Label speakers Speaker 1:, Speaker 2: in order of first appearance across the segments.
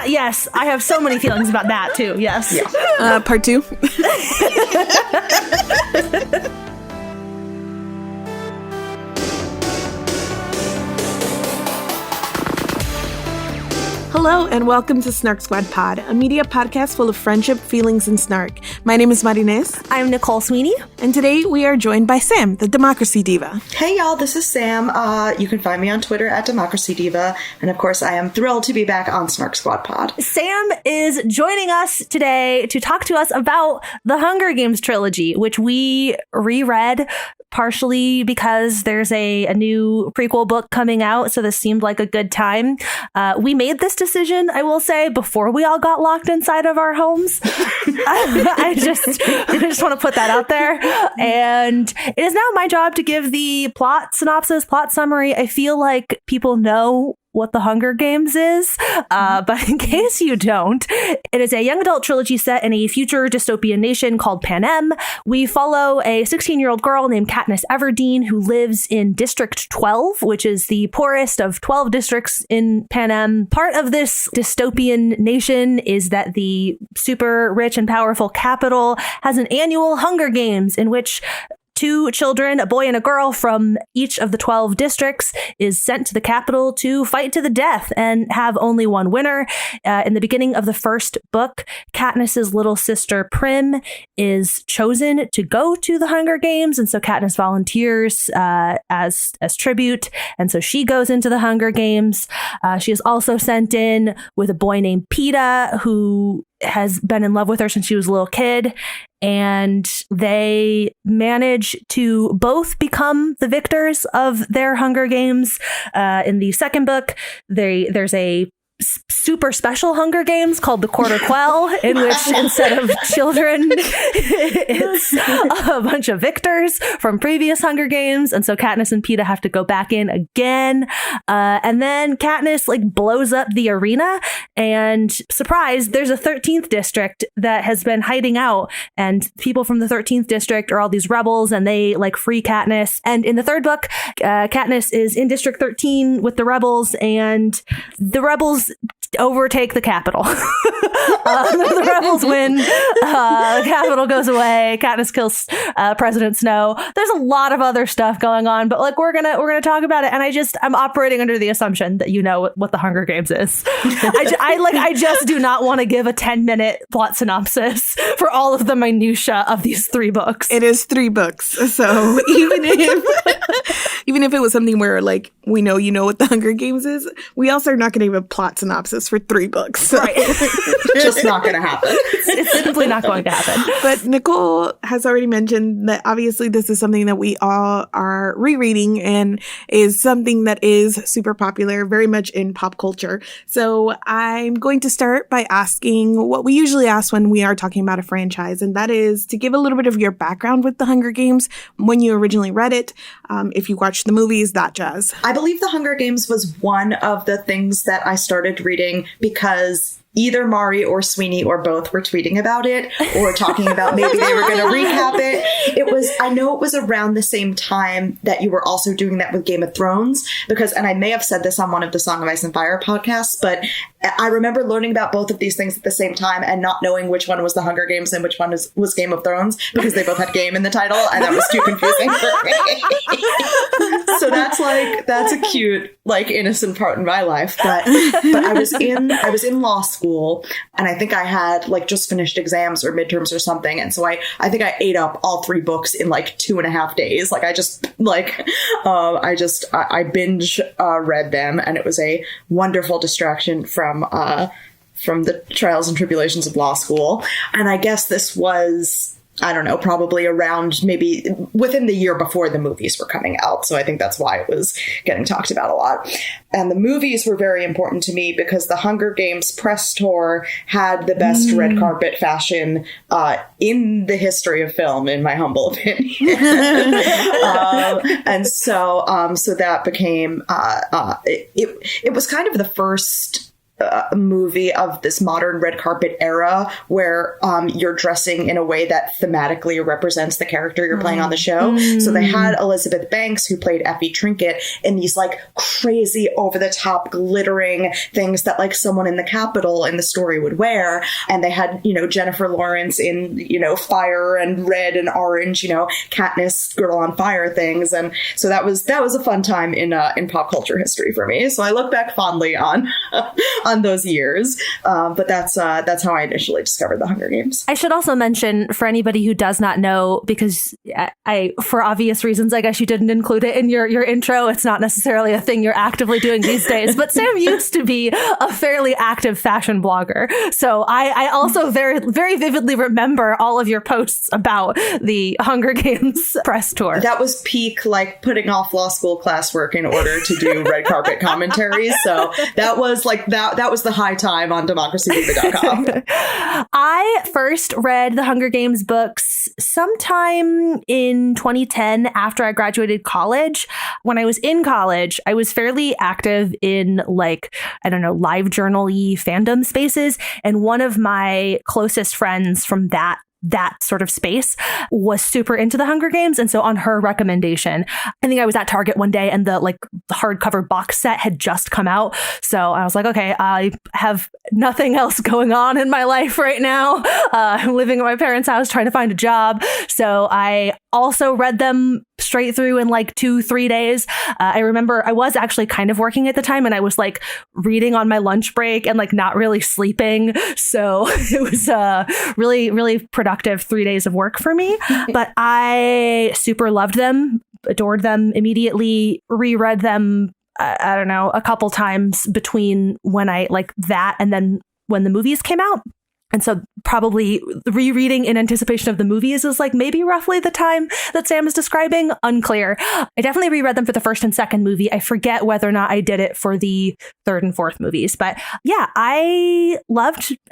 Speaker 1: Yes, I have so many feelings about that too. Yes.
Speaker 2: Yeah. Part 2. Hello and welcome to SnarkSquad Pod, a media podcast full of friendship, feelings, and snark. My name is Marinez.
Speaker 1: I'm Nicole Sweeney.
Speaker 2: And today we are joined by Sam, the Democracy Diva.
Speaker 3: Hey y'all, this is Sam. You can find me on Twitter at Democracy Diva. And of course, I am thrilled to be back on SnarkSquad Pod.
Speaker 1: Sam is joining us today to talk to us about the Hunger Games trilogy, which we reread partially because there's a new prequel book coming out. So this seemed like a good time. We made this decision, I will say, before we all got locked inside of our homes. I just want to put that out there. And it is now my job to give the plot synopsis, plot summary. I feel like people know what the Hunger Games is, but in case you don't, it is a young adult trilogy set in a future dystopian nation called Panem. We follow a 16-year-old girl named Katniss Everdeen who lives in District 12, which is the poorest of 12 districts in Panem. Part of this dystopian nation is that the super rich and powerful capital has an annual Hunger Games in which 2 children, a boy and a girl from each of the 12 districts, is sent to the capital to fight to the death and have only one winner. In the beginning of the first book, Katniss's little sister Prim is chosen to go to the Hunger Games, and so Katniss volunteers as tribute, and so she goes into the Hunger Games. She is also sent in with a boy named Peeta, who has been in love with her since she was a little kid, and they manage to both become the victors of their Hunger Games. In the second book, there's a super special Hunger Games called the Quarter Quell, in which instead of children, it's a bunch of victors from previous Hunger Games. And so Katniss and Peeta have to go back in again. And then Katniss blows up the arena, and surprise, there's a 13th district that has been hiding out, and people from the 13th district are all these rebels, and they free Katniss. And in the third book, Katniss is in District 13 with the rebels, and the rebels overtake the capital. The rebels win. The capital goes away. Katniss kills President Snow. There's a lot of other stuff going on, but we're gonna talk about it. And I'm operating under the assumption that you know what the Hunger Games is. I just do not want to give a 10-minute plot synopsis for all of the minutia of these 3 books.
Speaker 2: It is 3 books, so even if it was something where we know you know what the Hunger Games is, we also are not going to give a plot synopsis for 3 books. So.
Speaker 3: Right. Just not going to happen.
Speaker 1: It's simply not going to happen.
Speaker 2: But Nicole has already mentioned that obviously this is something that we all are rereading and is something that is super popular, very much in pop culture. So I'm going to start by asking what we usually ask when we are talking about a franchise, and that is to give a little bit of your background with the Hunger Games, when you originally read it, if you watched the movies, that jazz.
Speaker 3: I believe the Hunger Games was one of the things that I started reading because either Mari or Sweeney or both were tweeting about it or talking about maybe they were going to recap it. I know it was around the same time that you were also doing that with Game of Thrones and I may have said this on one of the Song of Ice and Fire podcasts, but I remember learning about both of these things at the same time and not knowing which one was the Hunger Games and which one was Game of Thrones because they both had game in the title, and that was too confusing for me. So that's a cute, innocent part in my life. But I was in law school, and I think I had just finished exams or midterms or something, and so I think I ate up all 3 books in 2.5 days. I binge read them, and it was a wonderful distraction from the trials and tribulations of law school. And I guess this was, I don't know, probably around maybe within the year before the movies were coming out. So I think that's why it was getting talked about a lot. And the movies were very important to me because the Hunger Games press tour had the best red carpet fashion in the history of film, in my humble opinion. And so that became, it was kind of the first movie of this modern red carpet era where you're dressing in a way that thematically represents the character you're playing on the show. So they had Elizabeth Banks, who played Effie Trinket, in these like crazy over the top glittering things that like someone in the Capitol in the story would wear. And they had, you know, Jennifer Lawrence in, you know, fire and red and orange, you know, Katniss Girl on Fire things. And so that was a fun time in pop culture history for me. So I look back fondly on those years. But that's how I initially discovered the Hunger Games.
Speaker 1: I should also mention, for anybody who does not know, because I for obvious reasons, I guess you didn't include it in your intro. It's not necessarily a thing you're actively doing these days, but Sam used to be a fairly active fashion blogger. So I also very, very vividly remember all of your posts about the Hunger Games press tour.
Speaker 3: That was peak, like, putting off law school classwork in order to do red carpet commentaries. So that was like, that was the high time on democracydiva.com.
Speaker 1: I first read the Hunger Games books sometime in 2010 after I graduated college. When I was in college, I was fairly active in, like, I don't know, live journal-y fandom spaces. And one of my closest friends from that sort of space was super into the Hunger Games. And so on her recommendation, I think I was at Target one day and the hardcover box set had just come out. So I was like, okay, I have nothing else going on in my life right now. I'm living at my parents' house trying to find a job. So I also read them straight through in like 2-3 days. I remember I was actually kind of working at the time and I was like reading on my lunch break and like not really sleeping. So it was really, really productive 3 days of work for me. But I super loved them, adored them immediately, reread them, I don't know, a couple times between when I like that and then when the movies came out. And so probably rereading in anticipation of the movies is like maybe roughly the time that Sam is describing. Unclear. I definitely reread them for the first and second movie. I forget whether or not I did it for the third and fourth movies. But yeah, I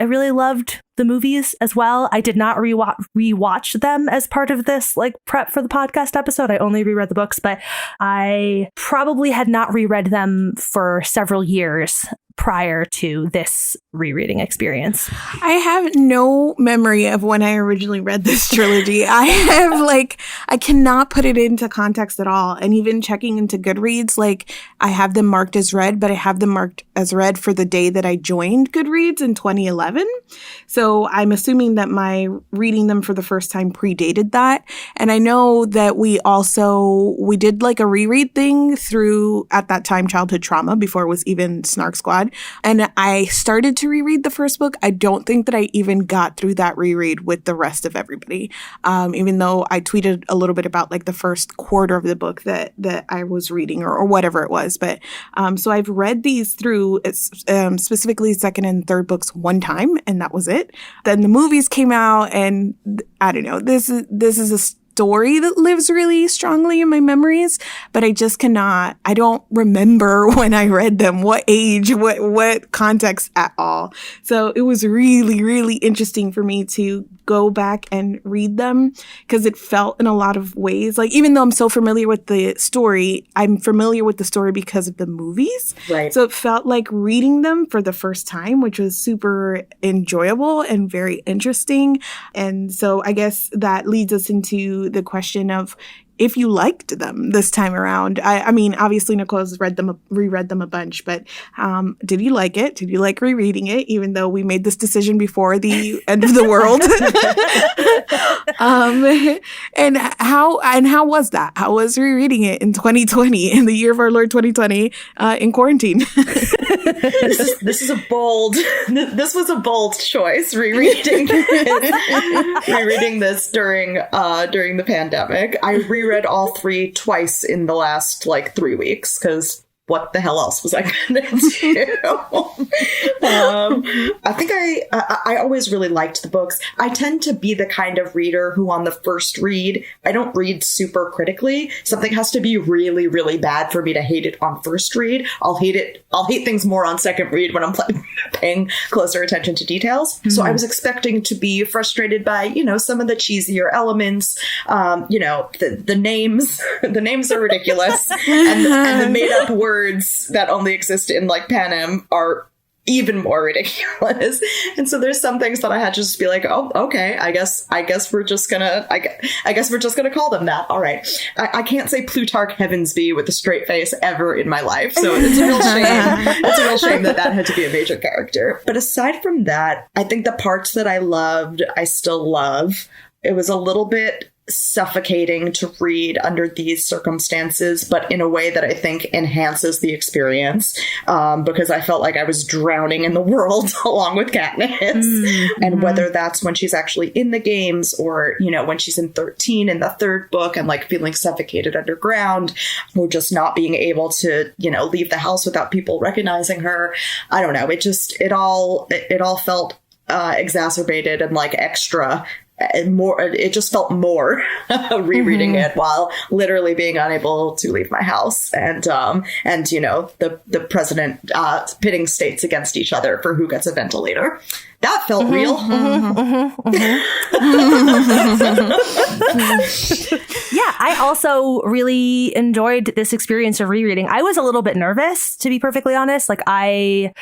Speaker 1: really loved the movies as well. I did not rewatch them as part of this like prep for the podcast episode. I only reread the books, but I probably had not reread them for several years prior to this rereading experience.
Speaker 2: I have no memory of when I originally read this trilogy. I cannot put it into context at all. And even checking into Goodreads, like I have them marked as read, but I have them marked as read for the day that I joined Goodreads in 2011. So I'm assuming that my reading them for the first time predated that. And I know that we did like a reread thing through, at that time, Childhood Trauma, before it was even SnarkSquad. And I started to reread the first book. I don't think that I even got through that reread with the rest of everybody. Even though I tweeted a little bit about like the first quarter of the book that I was reading or whatever it was. But so I've read these through specifically second and third books one time, and that was it. Then the movies came out, and I don't know, this is a story that lives really strongly in my memories, but I don't remember when I read them, what age, what context at all. So it was really, really interesting for me to go back and read them because it felt in a lot of ways, like even though I'm so familiar with the story, I'm familiar with the story because of the movies.
Speaker 3: Right.
Speaker 2: So it felt like reading them for the first time, which was super enjoyable and very interesting. And so I guess that leads us into the question of if you liked them this time around. I mean, obviously Nicole's reread them a bunch, but did you like it? Did you like rereading it, even though we made this decision before the end of the world? And how was that? How was rereading it in 2020, in the year of our Lord 2020, in quarantine?
Speaker 3: This was a bold choice, rereading this during the pandemic. I reread all three twice in the last like 3 weeks because what the hell else was I going to do? I think I always really liked the books. I tend to be the kind of reader who on the first read, I don't read super critically. Something has to be really, really bad for me to hate it on first read. I'll hate things more on second read when I'm paying closer attention to details. Mm-hmm. So I was expecting to be frustrated by, some of the cheesier elements. The names, the names are ridiculous and the made up words that only exist in like Panem are even more ridiculous. And so there's some things that I had to just be like, oh, okay, I guess we're just gonna call them that. All right. I can't say Plutarch Heavensby with a straight face ever in my life. So it's a real shame. It's a real shame that had to be a major character. But aside from that, I think the parts that I loved, I still love. It was a little bit suffocating to read under these circumstances, but in a way that I think enhances the experience, because I felt like I was drowning in the world along with Katniss. And whether that's when she's actually in the games or, you know, when she's in 13 in the third book and like feeling suffocated underground or just not being able to, you know, leave the house without people recognizing her. I don't know. It all felt exacerbated and like extra. And more, it just felt more rereading it while literally being unable to leave my house, and you know, the president pitting states against each other for who gets a ventilator. That felt real.
Speaker 1: Yeah, I also really enjoyed this experience of rereading. I was a little bit nervous, to be perfectly honest. Like I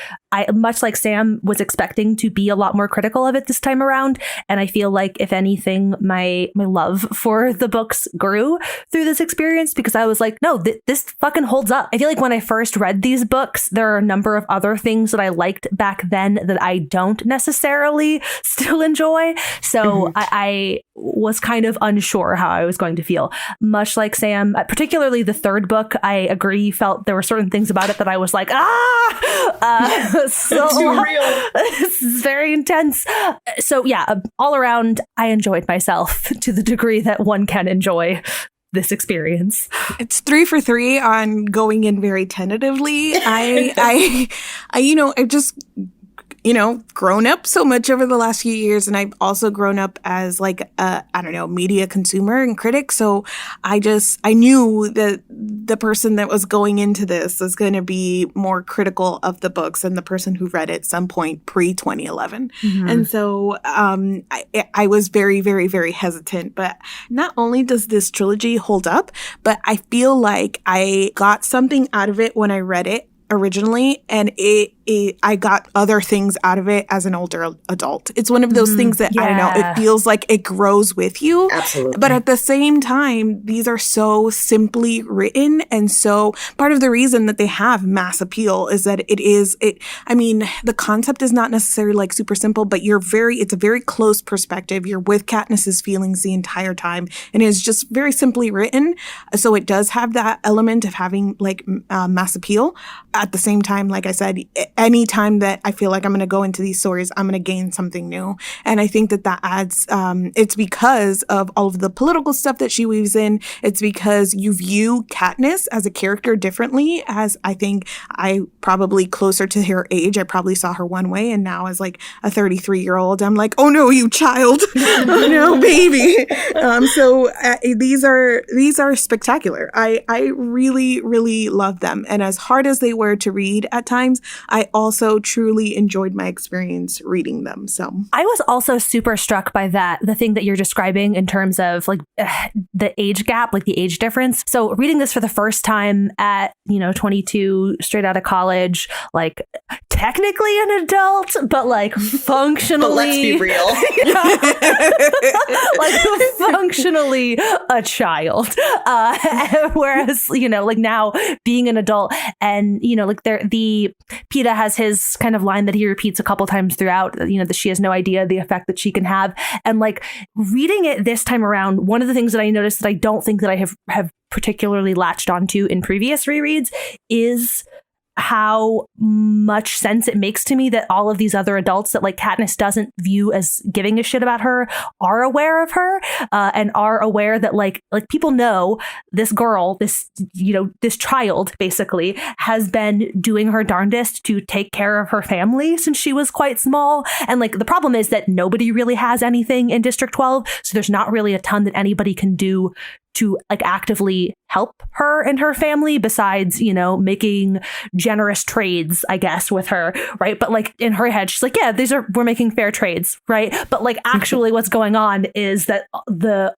Speaker 1: much like Sam was expecting to be a lot more critical of it this time around. And I feel like, if anything, my love for the books grew through this experience, because I was like, no, this fucking holds up. I feel like when I first read these books, there are a number of other things that I liked back then that I don't necessarily still enjoy. So I was kind of unsure how I was going to feel. Much like Sam, particularly the third book, I agree, felt there were certain things about it that I was like, so
Speaker 3: too real.
Speaker 1: This is very intense. So yeah, all around, I enjoyed myself to the degree that one can enjoy this experience.
Speaker 2: It's 3 for 3 on going in very tentatively. I I've just, grown up so much over the last few years, and I've also grown up as like a, media consumer and critic. So I knew that the person that was going into this was going to be more critical of the books than the person who read it some point pre-2011. And so I was very, very, very hesitant. But not only does this trilogy hold up, but I feel like I got something out of it when I read it originally, and I got other things out of it as an older adult. It's one of those things that, I don't know, it feels like it grows with you.
Speaker 3: Absolutely.
Speaker 2: But at the same time, these are so simply written. And so part of the reason that they have mass appeal is that the concept is not necessarily like super simple, but it's a very close perspective. You're with Katniss's feelings the entire time, and it's just very simply written. So it does have that element of having like mass appeal. At the same time, like I said, anytime that I feel like I'm going to go into these stories, I'm going to gain something new. And I think that adds, it's because of all of the political stuff that she weaves in. It's because you view Katniss as a character differently, as I think I probably closer to her age. I probably saw her one way, and now as like a 33-year-old, I'm like, oh no, you child. Oh no, baby. These are spectacular. I really, really love them. And as hard as they were to read at times, I also truly enjoyed my experience reading them. So
Speaker 1: I was also super struck by the thing that you're describing in terms of like the age gap, like the age difference. So reading this for the first time at, 22, straight out of college, like technically an adult, but like functionally.
Speaker 3: But let's be real.
Speaker 1: Like functionally a child. Whereas, like now being an adult, and, like the PETA has his kind of line that he repeats a couple times throughout, that she has no idea the effect that she can have. And like reading it this time around, one of the things that I noticed that I don't think that I have particularly latched onto in previous rereads is how much sense it makes to me that all of these other adults that like Katniss doesn't view as giving a shit about her are aware of her, and are aware that like people know this girl, this child basically has been doing her darndest to take care of her family since she was quite small. And like the problem is that nobody really has anything in District 12. So there's not really a ton that anybody can do to like actively help her and her family besides, making generous trades, I guess, with her. Right. But like in her head, she's like, yeah, we're making fair trades. Right. But like actually what's going on is that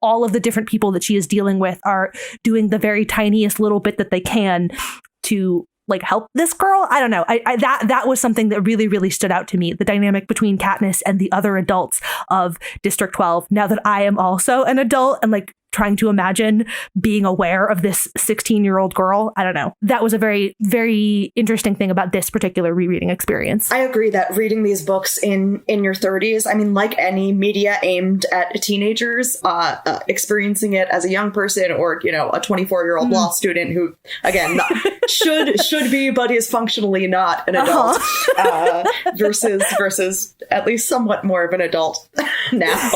Speaker 1: all of the different people that she is dealing with are doing the very tiniest little bit that they can to like help this girl. I don't know. That was something that really, really stood out to me. The dynamic between Katniss and the other adults of District 12. Now that I am also an adult and like trying to imagine being aware of this 16-year-old girl. I don't know. That was a very, very interesting thing about this particular rereading experience.
Speaker 3: I agree that reading these books in your 30s, I mean, like any media aimed at teenagers, experiencing it as a young person or, you know, a 24-year-old law student who, again, should be, but is functionally not an adult, versus at least somewhat more of an adult now.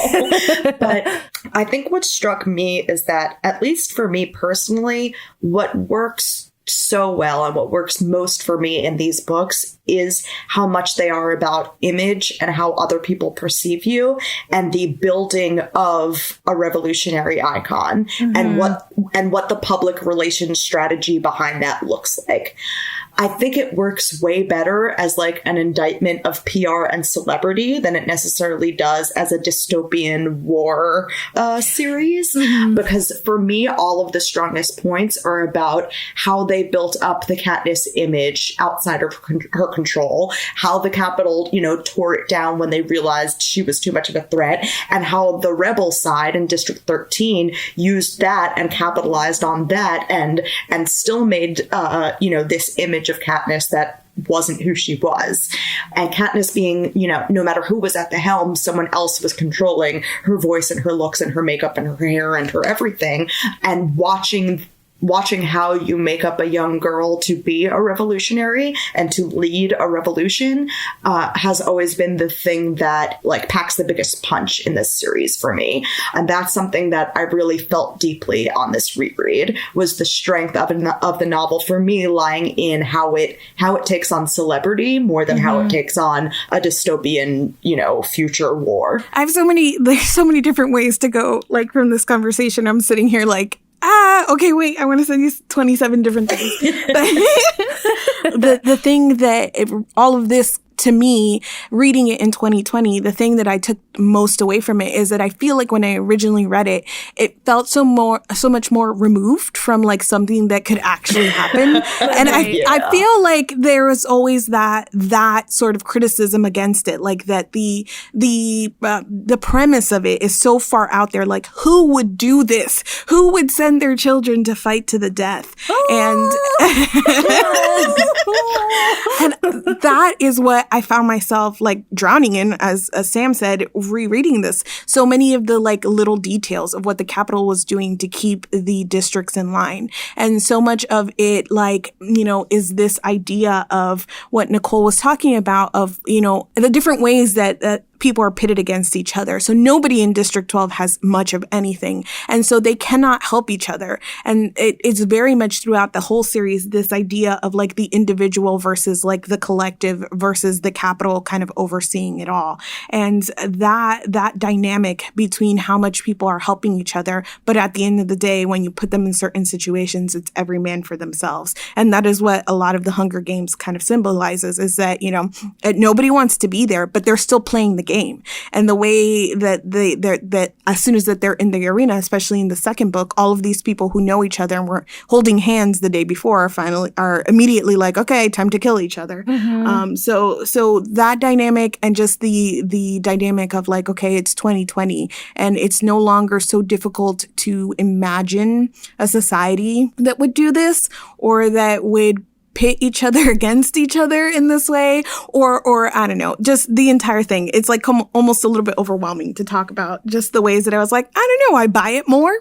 Speaker 3: But I think what struck me is that, at least for me personally, what works so well and what works most for me in these books is how much they are about image and how other people perceive you and the building of a revolutionary icon and what the public relations strategy behind that looks like. I think it works way better as like an indictment of PR and celebrity than it necessarily does as a dystopian war series. Because for me, all of the strongest points are about how they built up the Katniss image outside of her control, how the Capitol, you know, tore it down when they realized she was too much of a threat, and how the rebel side in District 13 used that and capitalized on that and still made, you know, this image of Katniss that wasn't who she was. And Katniss being, you know, no matter who was at the helm, someone else was controlling her voice and her looks and her makeup and her hair and her everything. And watching how you make up a young girl to be a revolutionary and to lead a revolution has always been the thing that like packs the biggest punch in this series for me. And that's something that I really felt deeply on this reread, was the strength of the novel for me lying in how it takes on celebrity more than how it takes on a dystopian, you know, future war.
Speaker 2: I have there's so many different ways to go, like, from this conversation. I'm sitting here like, okay, wait, I want to say these 27 different things. But the thing that all of this, to me, reading it in 2020, the thing that I took most away from it is that I feel like when I originally read it, it felt so much more removed from like something that could actually happen. And I feel like there was always that sort of criticism against it, like that the premise of it is so far out there. Like, who would do this? Who would send their children to fight to the death? And that is what I found myself like drowning in, as Sam said, rereading this. So many of the like little details of what the Capitol was doing to keep the districts in line. And so much of it, like, you know, is this idea of what Nicole was talking about of, you know, the different ways that people are pitted against each other. So nobody in District 12 has much of anything. And so they cannot help each other. And it's very much throughout the whole series, this idea of like the individual versus like the collective versus the Capitol kind of overseeing it all. And that dynamic between how much people are helping each other. But at the end of the day, when you put them in certain situations, it's every man for themselves. And that is what a lot of the Hunger Games kind of symbolizes, is that, you know, nobody wants to be there, but they're still playing the game. And the way that that as soon as that they're in the arena, especially in the second book, all of these people who know each other and were holding hands the day before are immediately like, okay, time to kill each other. So that dynamic, and just the dynamic of like, okay, it's 2020 and it's no longer so difficult to imagine a society that would do this or that would pit each other against each other in this way, or I don't know, just the entire thing. It's like almost a little bit overwhelming to talk about, just the ways that I was like, I don't know, I buy it more.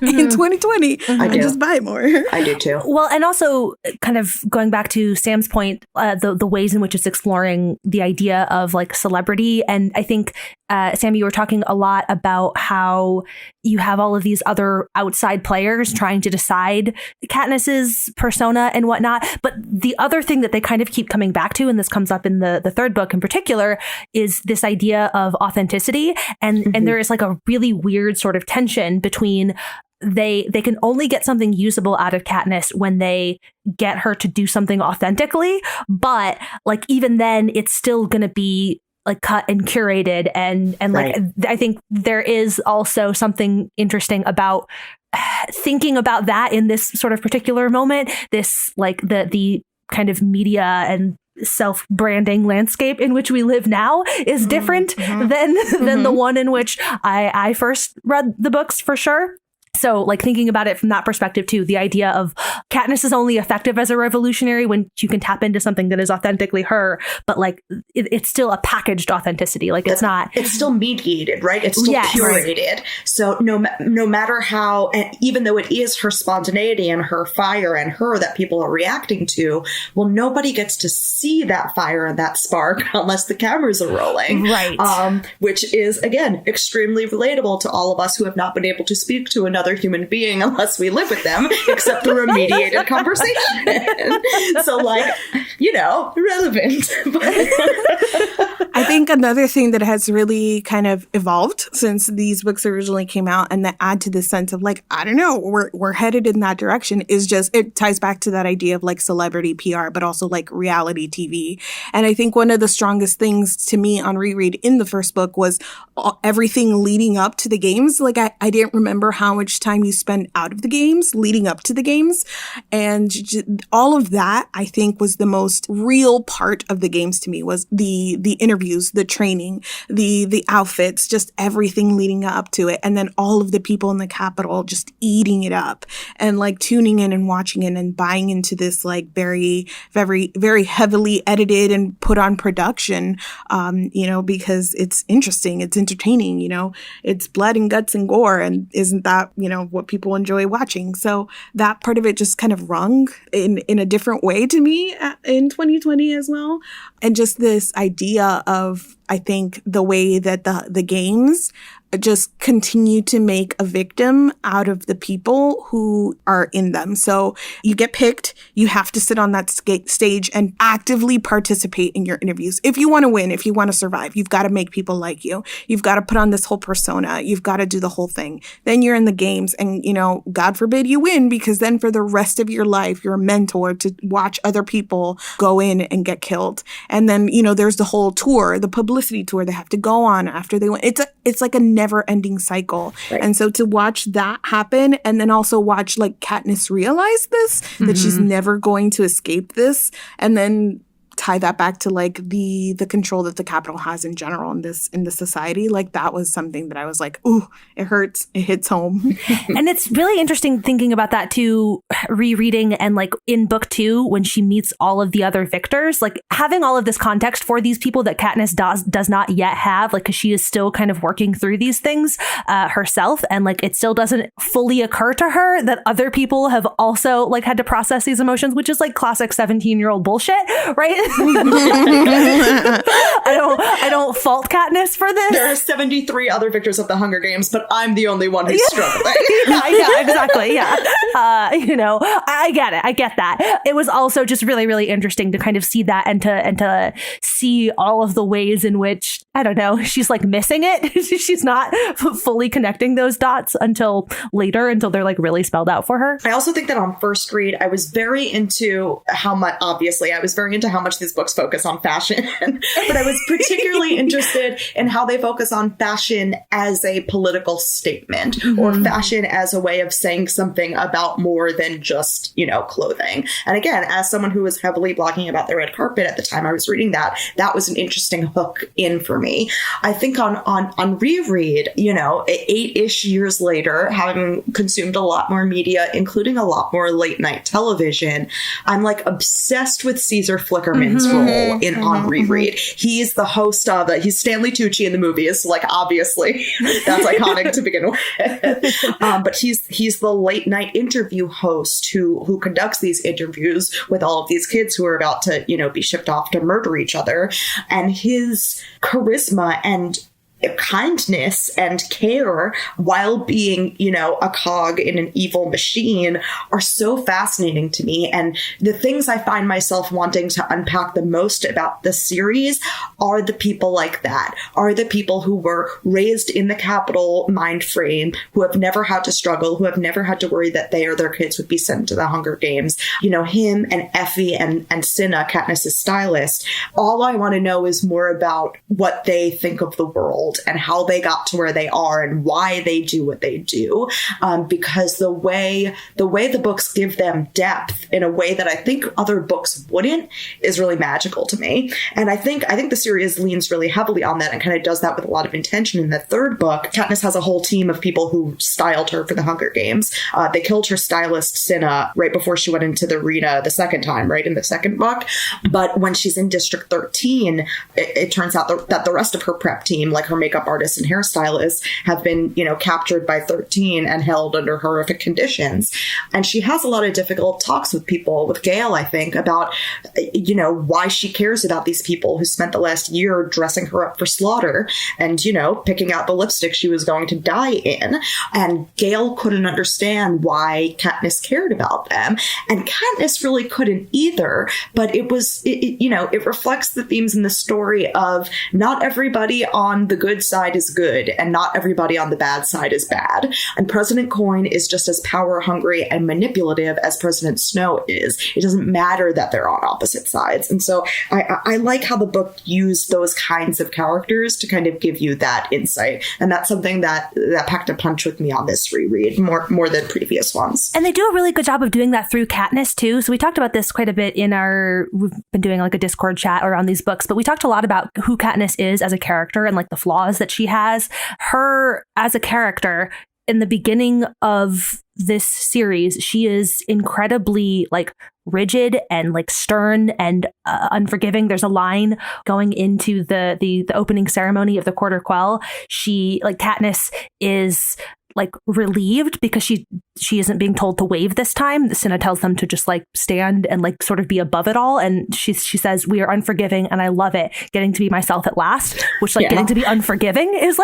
Speaker 2: In 2020, I just buy it more.
Speaker 3: I do too.
Speaker 1: Well, and also kind of going back to Sam's point, the ways in which it's exploring the idea of like celebrity. And I think, Sam, you were talking a lot about how you have all of these other outside players trying to decide Katniss's persona and whatnot. But the other thing that they kind of keep coming back to, and this comes up in the third book in particular, is this idea of authenticity. And there is like a really weird sort of tension between they can only get something usable out of Katniss when they get her to do something authentically. But like, even then, it's still going to be like cut and curated. And like, right. I think there is also something interesting about thinking about that in this sort of particular moment, this like the kind of media and self-branding landscape in which we live now is different than the one in which I first read the books, for sure. So like thinking about it from that perspective too, the idea of Katniss is only effective as a revolutionary when you can tap into something that is authentically her, but like it's still a packaged authenticity. Like it's
Speaker 3: still mediated, right? It's still curated. Right. So no matter how, and even though it is her spontaneity and her fire and her that people are reacting to, well, nobody gets to see that fire and that spark unless the cameras are rolling.
Speaker 1: Right.
Speaker 3: Which is, again, extremely relatable to all of us who have not been able to speak to another human being unless we live with them, except through a mediated conversation. So like, relevant.
Speaker 2: I think another thing that has really kind of evolved since these books originally came out and that add to this sense of like, I don't know, we're headed in that direction is just, it ties back to that idea of like celebrity PR, but also like reality TV. And I think one of the strongest things to me on reread in the first book was everything leading up to the games. Like I didn't remember how much time you spend out of the games leading up to the games. And all of that, I think, was the most real part of the games to me, was the interviews, the training, the outfits, just everything leading up to it. And then all of the people in the Capitol just eating it up and like tuning in and watching it and buying into this like very, very, very heavily edited and put on production, because it's interesting, it's entertaining, it's blood and guts and gore. And isn't that, what people enjoy watching? So that part of it just kind of rung in a different way to me in 2020 as well. And just this idea of, I think, the way that the games just continue to make a victim out of the people who are in them. So you get picked, you have to sit on that stage and actively participate in your interviews. If you want to win, if you want to survive, you've got to make people like you. You've got to put on this whole persona. You've got to do the whole thing. Then you're in the games and, God forbid you win, because then for the rest of your life, you're a mentor to watch other people go in and get killed. And then, there's the whole tour, the publicity tour they have to go on after they win. It's like a never-ending cycle. Right. And so to watch that happen and then also watch like Katniss realize this, that she's never going to escape this, and then tie that back to like the control that the Capitol has in general in this society, like that was something that I was like, ooh, it hurts, it hits home.
Speaker 1: And it's really interesting thinking about that too, rereading and like in book 2 when she meets all of the other victors, like having all of this context for these people that Katniss does not yet have, like because she is still kind of working through these things herself, and like it still doesn't fully occur to her that other people have also like had to process these emotions, which is like classic 17-year-old bullshit, right? I don't fault Katniss for this.
Speaker 3: There are 73 other victors of the Hunger Games, but I'm the only one who's struggling.
Speaker 1: Yeah, exactly. Yeah. I get it. I get that. It was also just really, really interesting to kind of see that and to see all of the ways in which, I don't know, she's like missing it. She's not fully connecting those dots until later, until they're like really spelled out for her.
Speaker 3: I also think that on first read, I was very into how much these books focus on fashion, but I was particularly interested in how they focus on fashion as a political statement or fashion as a way of saying something about more than just, clothing. And again, as someone who was heavily blogging about the red carpet at the time I was reading that was an interesting hook in for me. I think on reread, 8-ish years later, having consumed a lot more media, including a lot more late night television, I'm like obsessed with Caesar Flickerman's role on reread. He's the host of he's Stanley Tucci in the movies, like obviously that's iconic to begin with. But he's the late night interview host who conducts these interviews with all of these kids who are about to, be shipped off to murder each other. And his charisma and kindness and care while being, a cog in an evil machine are so fascinating to me. And the things I find myself wanting to unpack the most about the series are the people like that, are the people who were raised in the Capitol mind frame, who have never had to struggle, who have never had to worry that they or their kids would be sent to the Hunger Games. Him and Effie and Cinna, Katniss's stylist, all I want to know is more about what they think of the world world and how they got to where they are and why they do what they do. Because the way the books give them depth in a way that I think other books wouldn't is really magical to me. And I think the series leans really heavily on that and kind of does that with a lot of intention. In the third book, Katniss has a whole team of people who styled her for the Hunger Games. They killed her stylist, Cinna, right before she went into the arena the second time, right, in the second book. But when she's in District 13, it turns out that the rest of her prep team, like her makeup artists and hairstylists, have been, captured by 13 and held under horrific conditions. And she has a lot of difficult talks with people, with Gale, I think, about, why she cares about these people who spent the last year dressing her up for slaughter and, picking out the lipstick she was going to die in. And Gale couldn't understand why Katniss cared about them. And Katniss really couldn't either. But it reflects the themes in the story of not everybody on the good side is good and not everybody on the bad side is bad. And President Coin is just as power hungry and manipulative as President Snow is. It doesn't matter that they're on opposite sides. And so I like how the book used those kinds of characters to kind of give you that insight. And that's something that packed a punch with me on this reread more than previous ones.
Speaker 1: And they do a really good job of doing that through Katniss too. So we talked about this quite a bit we've been doing like a Discord chat around these books, but we talked a lot about who Katniss is as a character and like the flaws that she has. Her as a character in the beginning of this series, she is incredibly like rigid and like stern and unforgiving. There's a line going into the opening ceremony of the Quarter Quell. Katniss is like relieved because she isn't being told to wave this time. Cinna tells them to just like stand and like sort of be above it all. And she says, "We are unforgiving and I love it. Getting to be myself at last," which getting to be unforgiving is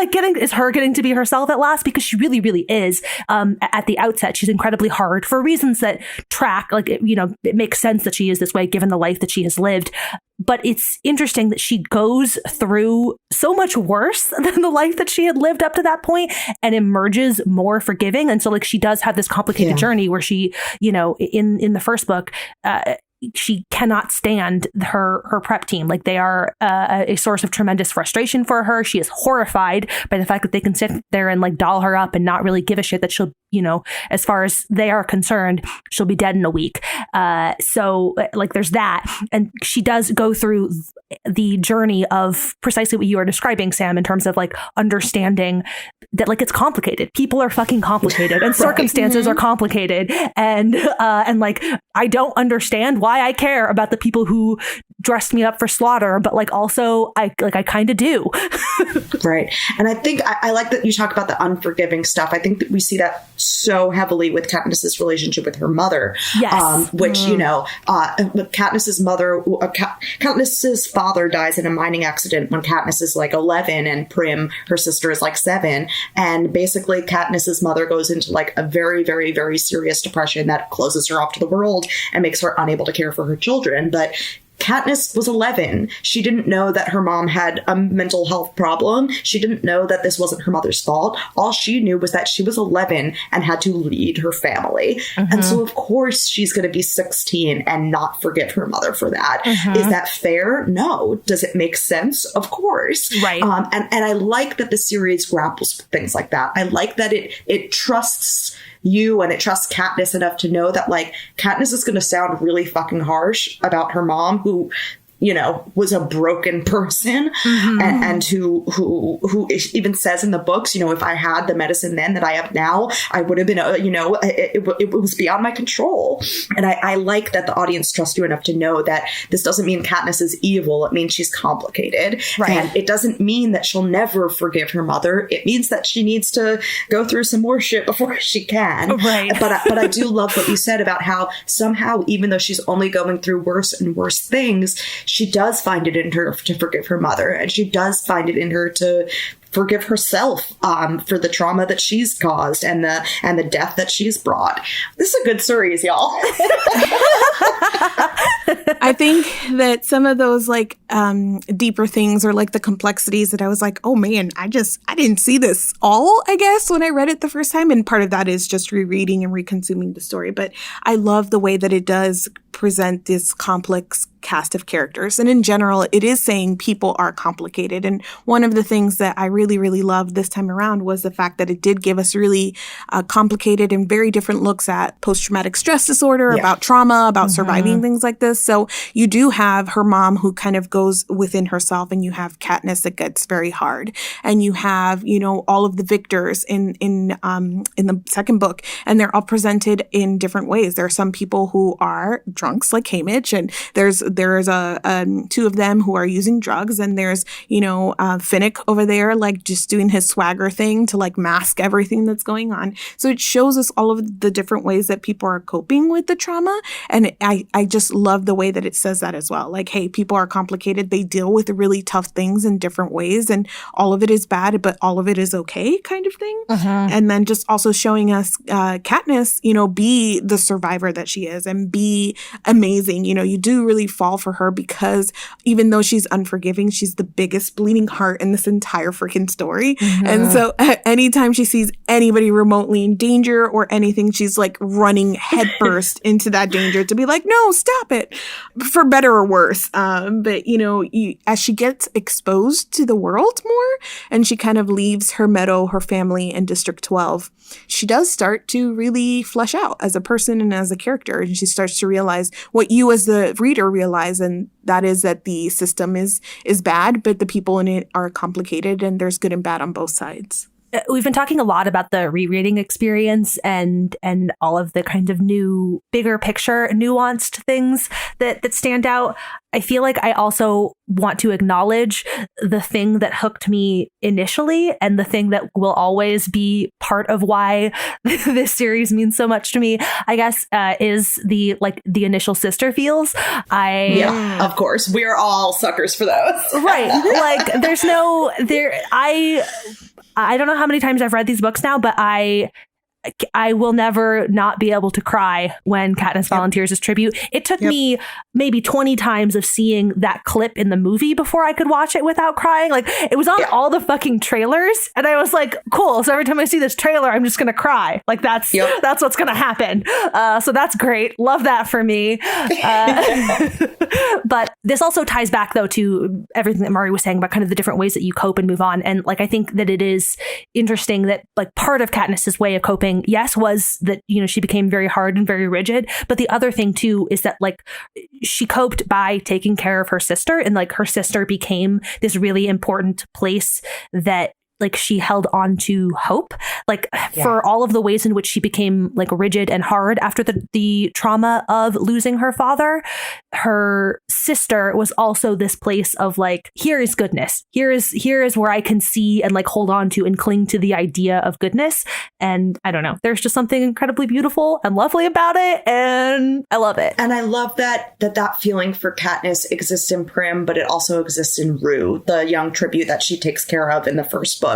Speaker 1: her getting to be herself at last, because she really, really is. At the outset, she's incredibly hard for reasons that track, it makes sense that she is this way given the life that she has lived. But it's interesting that she goes through so much worse than the life that she had lived up to that point and emerges more forgiving. And so she does have this complicated journey where she, in the first book, she cannot stand her prep team. Like they are a source of tremendous frustration for her. She is horrified by the fact that they can sit there and like doll her up and not really give a shit that she'll, as far as they are concerned, she'll be dead in a week. So there's that. And she does go through the journey of precisely what you are describing, Sam, in terms of like understanding that it's complicated. People are fucking complicated and circumstances are complicated. And I don't understand why I care about the people who dressed me up for slaughter, but also I kind of do.
Speaker 3: Right. And I think I like that you talk about the unforgiving stuff. I think that we see that so heavily with Katniss's relationship with her mother.
Speaker 1: Yes.
Speaker 3: Which, Katniss's mother, Katniss's father dies in a mining accident when Katniss is 11 and Prim, her sister, is 7. And basically Katniss's mother goes into a very, very, very serious depression that closes her off to the world and makes her unable to care for her children. But Katniss was 11. She didn't know that her mom had a mental health problem. She didn't know that this wasn't her mother's fault. All she knew was that she was 11 and had to lead her family. And so, of course, she's going to be 16 and not forgive her mother for that. Is that fair? No. Does it make sense? Of course.
Speaker 1: Right.
Speaker 3: And I like that the series grapples with things like that. I like that it trusts you and it trusts Katniss enough to know that Katniss is going to sound really fucking harsh about her mom, who was a broken person and who even says in the books, if I had the medicine then that I have now, I would have been, it was beyond my control. And I like that the audience trusts you enough to know that this doesn't mean Katniss is evil. It means she's complicated.
Speaker 1: Right.
Speaker 3: And it doesn't mean that she'll never forgive her mother. It means that she needs to go through some more shit before she can.
Speaker 1: Right.
Speaker 3: But I do love what you said about how somehow, even though she's only going through worse and worse things, she does find it in her to forgive her mother, and she does find it in her to forgive herself for the trauma that she's caused and the death that she's brought. This is a good series, y'all.
Speaker 2: I think that some of those deeper things or the complexities that I was oh man, I didn't see this all, I guess, when I read it the first time. And part of that is just rereading and reconsuming the story. But I love the way that it does present this complex cast of characters. And in general, it is saying people are complicated. And one of the things that I really, really loved this time around was the fact that it did give us really complicated and very different looks at post-traumatic stress disorder, about trauma, about surviving things like this. So you do have her mom who kind of goes within herself, and you have Katniss that gets very hard, and you have, you know, all of the victors in the second book, and they're all presented in different ways. There are some people who are drunks like Haymitch, and there's two of them who are using drugs, and there's, you know, Finnick over there like just doing his swagger thing to like mask everything that's going on. So it shows us all of the different ways that people are coping with the trauma, and I just love the way that it says that as well. Like, hey, people are complicated. They deal with really tough things in different ways, and all of it is bad, but all of it is okay, kind of thing. And then just also showing us Katniss, you know, be the survivor that she is and be amazing. You know, you do really fall for her because even though she's unforgiving, she's the biggest bleeding heart in this entire freaking story. And so anytime she sees anybody remotely in danger or anything, she's like running headfirst into that danger to be like, no, stop it, for better or worse. But, you know, as she gets exposed to the world more and she kind of leaves her meadow, her family, and District 12, she does start to really flesh out as a person and as a character. And she starts to realize what you as the reader realize, and that is that the system is bad, but the people in it are complicated, and there's good and bad on both sides.
Speaker 1: We've been talking a lot about the rereading experience and all of the kind of new, bigger picture, nuanced things that stand out. I feel like I also want to acknowledge the thing that hooked me initially, and the thing that will always be part of why this series means so much to me, I guess, is the initial sister feels.
Speaker 3: Yeah, of course. We're all suckers for those.
Speaker 1: Right. Like I don't know how many times I've read these books now, but I will never not be able to cry when Katniss volunteers as tribute. It took me maybe 20 times of seeing that clip in the movie before I could watch it without crying. Like, it was on all the fucking trailers, and I was like, cool. So every time I see this trailer, I'm just going to cry. Like, that's what's going to happen. So that's great. Love that for me. But this also ties back, though, to everything that Mari was saying about kind of the different ways that you cope and move on. And like, I think that it is interesting that like part of Katniss's way of coping, yes, was that, you know, she became very hard and very rigid. But the other thing, too, is that like she coped by taking care of her sister, and like her sister became this really important place that like she held on to hope, like for all of the ways in which she became like rigid and hard after the trauma of losing her father. Her sister was also this place of like, here is goodness. Here is where I can see and like hold on to and cling to the idea of goodness. And I don't know, there's just something incredibly beautiful and lovely about it. And I love it.
Speaker 3: And I love that feeling for Katniss exists in Prim, but it also exists in Rue, the young tribute that she takes care of in the first book.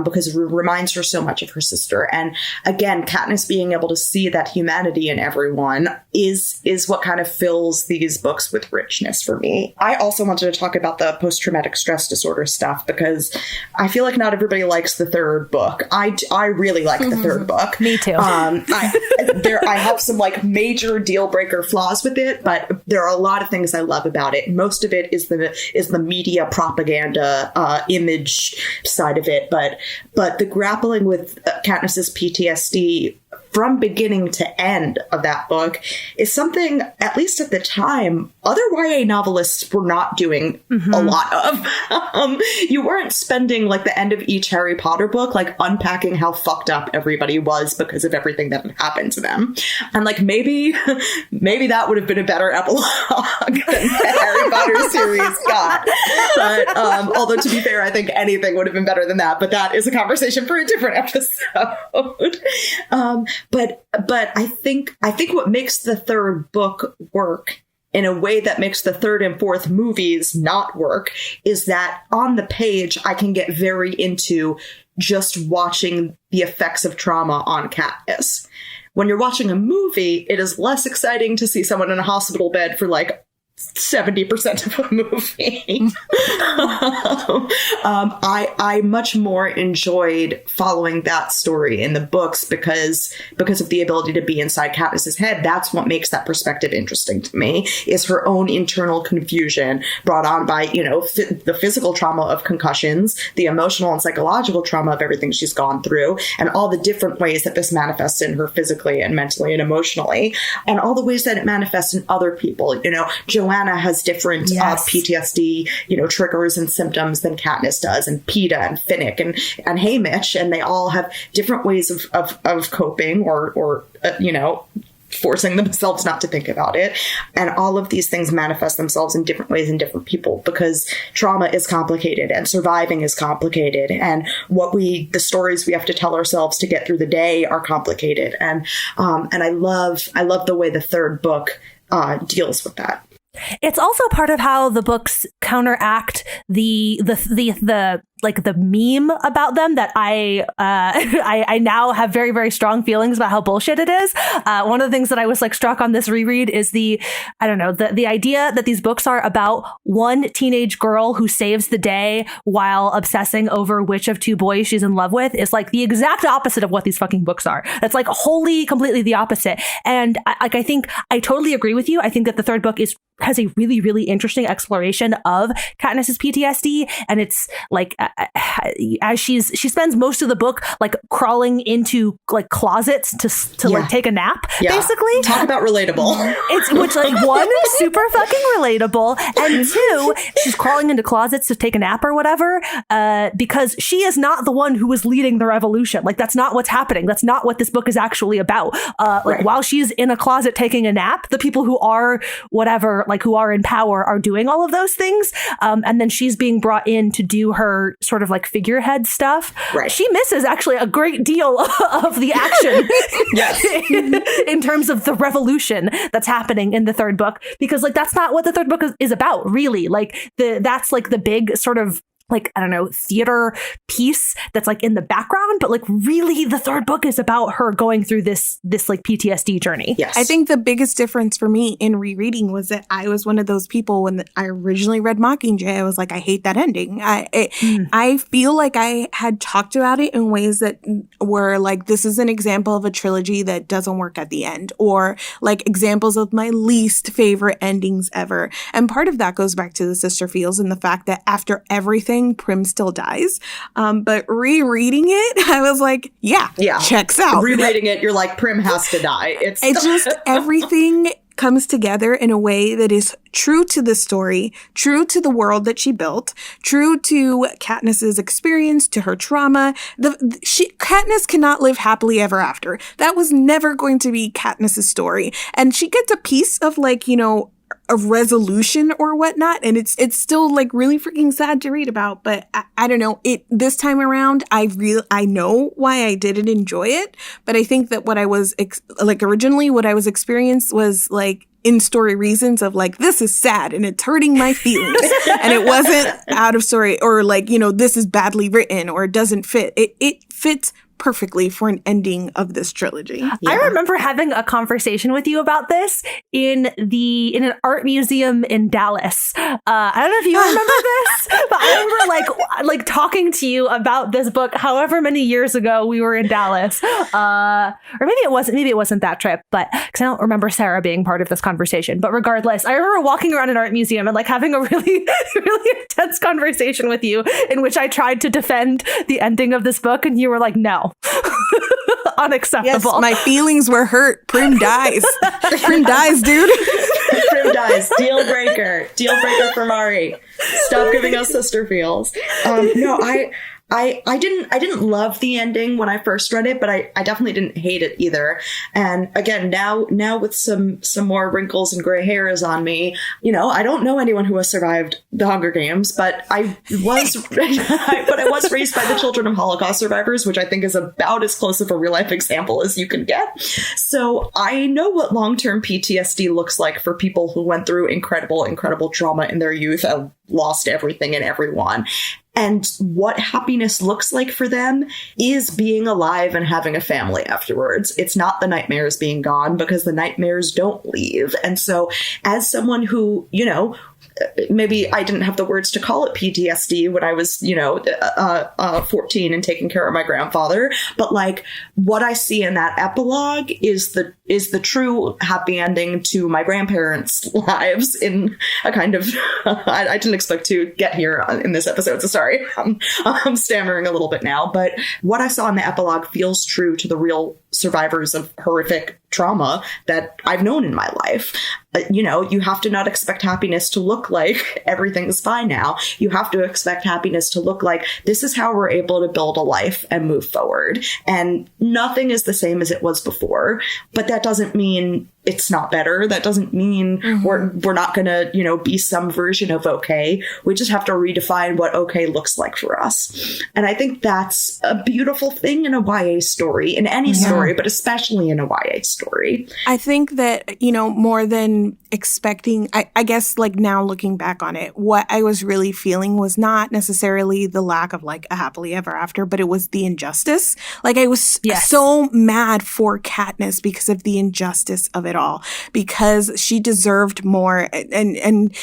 Speaker 3: Because it reminds her so much of her sister. And again, Katniss being able to see that humanity in everyone is what kind of fills these books with richness for me. I also wanted to talk about the post-traumatic stress disorder stuff, because I feel like not everybody likes the third book. I really like the third book.
Speaker 1: Me too.
Speaker 3: I have some like major deal breaker flaws with it, but there are a lot of things I love about it. Most of it is the media propaganda image side of it. But the grappling with Katniss's PTSD from beginning to end of that book is something, at least at the time, other YA novelists were not doing a lot of. You weren't spending like the end of each Harry Potter book like unpacking how fucked up everybody was because of everything that had happened to them. And like maybe that would have been a better epilogue than the Harry Potter series got. But although to be fair, I think anything would have been better than that. But that is a conversation for a different episode. But I think what makes the third book work in a way that makes the third and fourth movies not work is that on the page, I can get very into just watching the effects of trauma on Katniss. When you're watching a movie, it is less exciting to see someone in a hospital bed for like 70% of a movie. I much more enjoyed following that story in the books because of the ability to be inside Katniss's head. That's what makes that perspective interesting to me, is her own internal confusion brought on by, the physical trauma of concussions, the emotional and psychological trauma of everything she's gone through, and all the different ways that this manifests in her physically and mentally and emotionally, and all the ways that it manifests in other people. Joanna has different PTSD, triggers and symptoms than Katniss does, and Peeta and Finnick and Haymitch, and they all have different ways of coping or forcing themselves not to think about it. And all of these things manifest themselves in different ways in different people, because trauma is complicated and surviving is complicated. And the stories we have to tell ourselves to get through the day are complicated. And I love the way the third book deals with that.
Speaker 1: It's also part of how the books counteract the meme about them that I now have very, very strong feelings about how bullshit it is. One of the things that I was struck on this reread is the idea that these books are about one teenage girl who saves the day while obsessing over which of two boys she's in love with is the exact opposite of what these fucking books are. That's wholly, completely the opposite. And I think I totally agree with you. I think that the third book has a really, really interesting exploration of Katniss's PTSD, and it's as she spends most of the book crawling into closets to take a nap, basically.
Speaker 3: Talk about relatable.
Speaker 1: It's one, super fucking relatable, and two, she's crawling into closets to take a nap or whatever, because she is not the one who is leading the revolution. That's not what's happening. That's not what this book is actually about. While she's in a closet taking a nap, the people who are whatever, who are in power are doing all of those things. And then she's being brought in to do her sort of figurehead stuff.
Speaker 3: Right.
Speaker 1: She misses actually a great deal of the action in terms of the revolution that's happening in the third book, because that's not what the third book is about, really. That's the big sort of theater piece that's in the background, but really the third book is about her going through this PTSD journey.
Speaker 3: Yes.
Speaker 2: I think the biggest difference for me in rereading was that I was one of those people when I originally read Mockingjay, I was I hate that ending. I feel like I had talked about it in ways that were this is an example of a trilogy that doesn't work at the end, or examples of my least favorite endings ever. And part of that goes back to the sister feels and the fact that after everything, Prim still dies. But rereading it, I was checks out.
Speaker 3: Rereading it, you're Prim has to die. It's
Speaker 2: just everything comes together in a way that is true to the story, true to the world that she built, true to Katniss's experience, to her trauma. Katniss cannot live happily ever after. That was never going to be Katniss's story. And she gets a piece of a resolution or whatnot, and it's still really freaking sad to read about, but I don't know, this time around I know why I didn't enjoy it, but I think that what I was originally what I was experienced was in story reasons of this is sad and it's hurting my feelings and it wasn't out of story or this is badly written or it doesn't fit. It fits perfectly for an ending of this trilogy.
Speaker 1: Yeah. I remember having a conversation with you about this in an art museum in Dallas. I don't know if you remember this, but I remember talking to you about this book however many years ago we were in Dallas. Or maybe it wasn't that trip, but because I don't remember Sarah being part of this conversation. But regardless, I remember walking around an art museum and having a really, really intense conversation with you in which I tried to defend the ending of this book, and you were no. Unacceptable.
Speaker 2: Yes, my feelings were hurt. Prim dies. Prim dies, dude.
Speaker 3: Prim dies. Deal breaker for Mari. Stop giving us sister feels. No, I didn't love the ending when I first read it, but I definitely didn't hate it either. And again, now with some more wrinkles and gray hairs on me, I don't know anyone who has survived the Hunger Games, but I was raised by the children of Holocaust survivors, which I think is about as close of a real life example as you can get. So I know what long-term PTSD looks like for people who went through incredible, incredible trauma in their youth and lost everything and everyone. And what happiness looks like for them is being alive and having a family afterwards. It's not the nightmares being gone, because the nightmares don't leave. And so as someone who, you know, maybe I didn't have the words to call it PTSD when I was, 14 and taking care of my grandfather. But like what I see in that epilogue is the true happy ending to my grandparents' lives in a kind of, I didn't expect to get here in this episode. So sorry, I'm stammering a little bit now. But what I saw in the epilogue feels true to the real survivors of horrific trauma that I've known in my life. You have to not expect happiness to look like everything's fine now. You have to expect happiness to look like this is how we're able to build a life and move forward. And nothing is the same as it was before, but that doesn't mean it's not better. That doesn't mean we're not going to, be some version of okay. We just have to redefine what okay looks like for us. And I think that's a beautiful thing in a YA story, in any story, but especially in a YA story.
Speaker 2: I think that, more than expecting, I guess like now looking back on it, what I was really feeling was not necessarily the lack of like a happily ever after, but it was the injustice. Like I was so mad for Katniss because of the injustice of it all, because she deserved more. And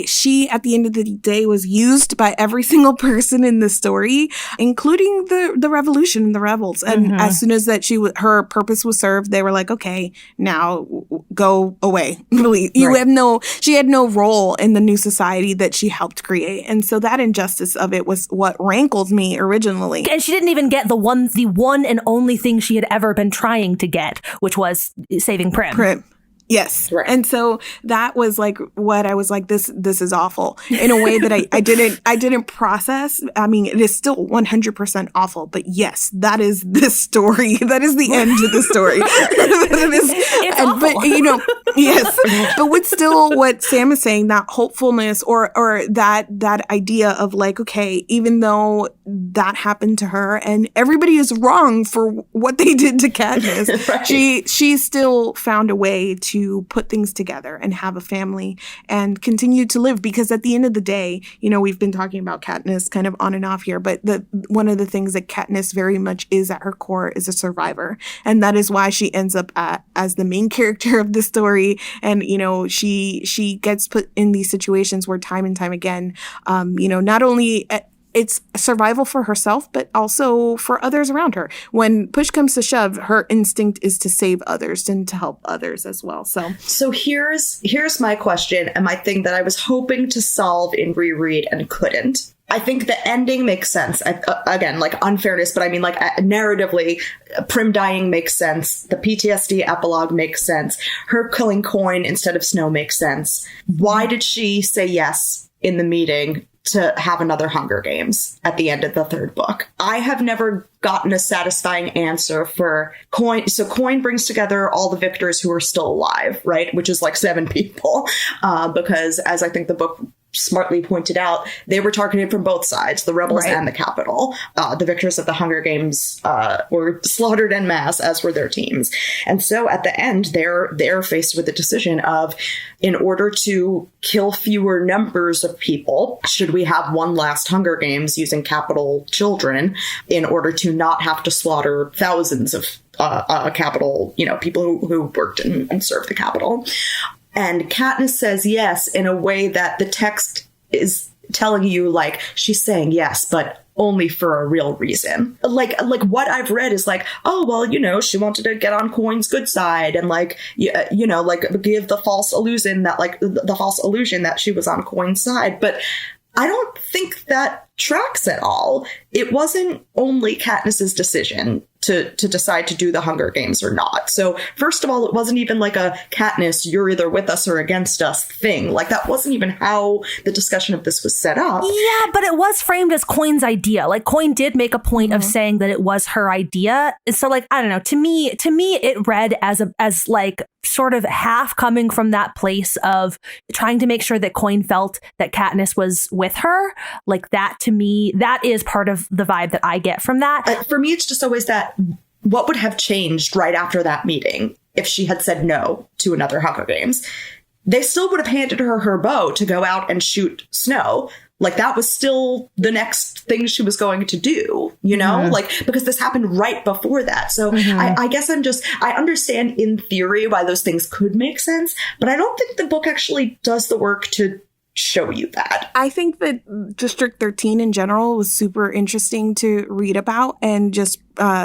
Speaker 2: she at the end of the day was used by every single person in the story, including the revolution and the rebels. And as soon as that her purpose was served, they were like, okay, now go away. She had no role in the new society that she helped create. And so that injustice of it was what rankled me originally.
Speaker 1: And she didn't even get the one and only thing she had ever been trying to get, which was saving Prim.
Speaker 2: Yes. Right. And so that was like what I was like, this is awful in a way that I didn't process. I mean, it is still 100% awful, but yes, that is this story. That is the end of the story.
Speaker 1: It's awful.
Speaker 2: But yes. But what's still what Sam is saying, that hopefulness or that idea of like, okay, even though that happened to her and everybody is wrong for what they did to Katniss, right. she still found a way to put things together and have a family and continue to live. Because at the end of the day, we've been talking about Katniss kind of on and off here, but one of the things that Katniss very much is at her core is a survivor. And that is why she ends up as the main character of the story. And, she gets put in these situations where time and time again, not only it's survival for herself, but also for others around her. When push comes to shove, her instinct is to save others and to help others as well. So
Speaker 3: here's my question and my thing that I was hoping to solve in reread and couldn't. I think the ending makes sense. Again, like unfairness, but I mean like narratively, Prim dying makes sense. The PTSD epilogue makes sense. Her killing Coin instead of Snow makes sense. Why did she say yes in the meeting to have another Hunger Games at the end of the third book? I have never gotten a satisfying answer for Coin. So Coin brings together all the victors who are still alive, right? Which is like 7 people. Because as I think the book smartly pointed out, they were targeted from both sides, the rebels and the Capitol. The victors of the Hunger Games were slaughtered en masse, as were their teams. And so at the end, they're faced with the decision of, in order to kill fewer numbers of people, should we have one last Hunger Games using Capitol children in order to not have to slaughter thousands of Capitol, people who worked and served the Capitol? And Katniss says yes in a way that the text is telling you, like, she's saying yes, but only for a real reason. Like what I've read is like, oh, well, she wanted to get on Coin's good side and like, like give the false illusion that she was on Coin's side. But I don't think that tracks at all. It wasn't only Katniss's decision to decide to do the Hunger Games or not. So first of all, it wasn't even like a Katniss, you're either with us or against us thing. Like that wasn't even how the discussion of this was set up.
Speaker 1: Yeah, but it was framed as Coin's idea. Like Coin did make a point of saying that it was her idea. So like, I don't know, to me it read as like sort of half coming from that place of trying to make sure that Coin felt that Katniss was with her. Like that, to me, that is part of the vibe that I get from that.
Speaker 3: For me, it's just always that what would have changed right after that meeting if she had said no to another Hunger Games? They still would have handed her bow to go out and shoot Snow. like that was still the next thing she was going to do, you know, like, because this happened right before that. So I guess I understand in theory why those things could make sense, but I don't think the book actually does the work to show you that.
Speaker 2: I think that District 13 in general was super interesting to read about, and just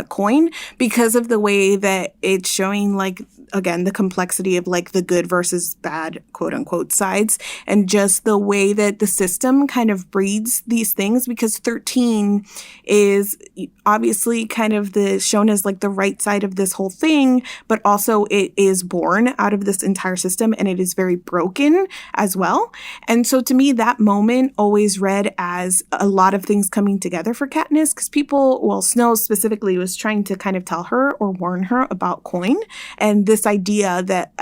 Speaker 2: Coin, because of the way that it's showing, like, again, the complexity of like the good versus bad, quote unquote, sides, and just the way that the system kind of breeds these things, because 13 is obviously kind of shown as like the right side of this whole thing, but also it is born out of this entire system, and it is very broken as well. And so to me, that moment always read as a lot of things coming together for Katniss, because Snow specifically was trying to kind of tell her or warn her about Coin, and this idea that,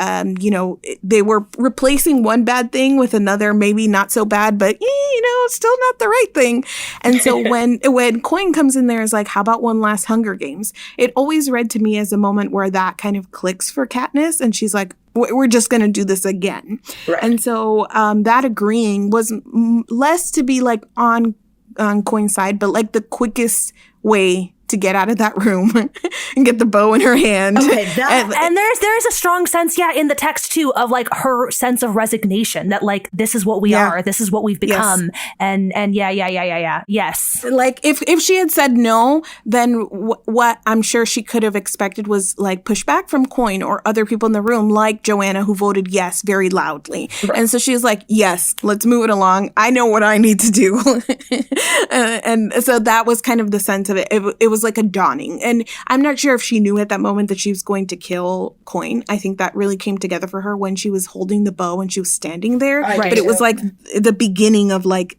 Speaker 2: they were replacing one bad thing with another, maybe not so bad, but, still not the right thing. And so when Coin comes in there, is like, how about one last Hunger Games? It always read to me as a moment where that kind of clicks for Katniss, and she's like, we're just going to do this again. Right. And so that agreeing was less to be like on Coin's side, but like the quickest way to get out of that room and get the bow in her hand.
Speaker 1: Okay, and there's a strong sense, in the text too, of like her sense of resignation, that like, this is what we are, this is what we've become. Yes. And yes.
Speaker 2: Like if she had said no, then what I'm sure she could have expected was like pushback from Coin or other people in the room, like Joanna, who voted yes very loudly. Right. And so she was like, yes, let's move it along. I know what I need to do. And so that was kind of the sense of it. It was like a dawning. And I'm not sure if she knew at that moment that she was going to kill Coin. I think that really came together for her when she was holding the bow and she was standing there. But it was like the beginning of like,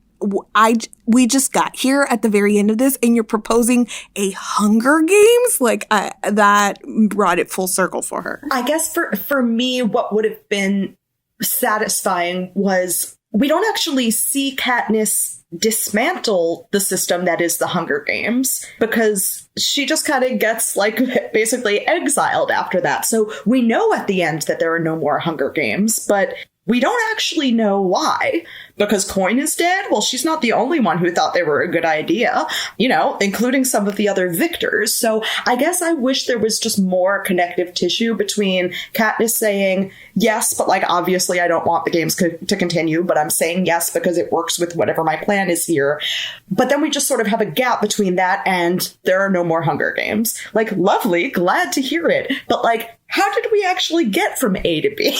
Speaker 2: we just got here at the very end of this, and you're proposing a Hunger Games? Like, that brought it full circle for her.
Speaker 3: I guess for me, what would have been satisfying was we don't actually see Katniss dismantle the system that is the Hunger Games, because she just kind of gets like basically exiled after that. So we know at the end that there are no more Hunger Games, but we don't actually know why. Because Coin is dead? Well, she's not the only one who thought they were a good idea, including some of the other victors. So I guess I wish there was just more connective tissue between Katniss saying, yes, but like, obviously I don't want the games to continue, but I'm saying yes because it works with whatever my plan is here. But then we just sort of have a gap between that and there are no more Hunger Games. Like, lovely, glad to hear it. But like, how did we actually get from A to B?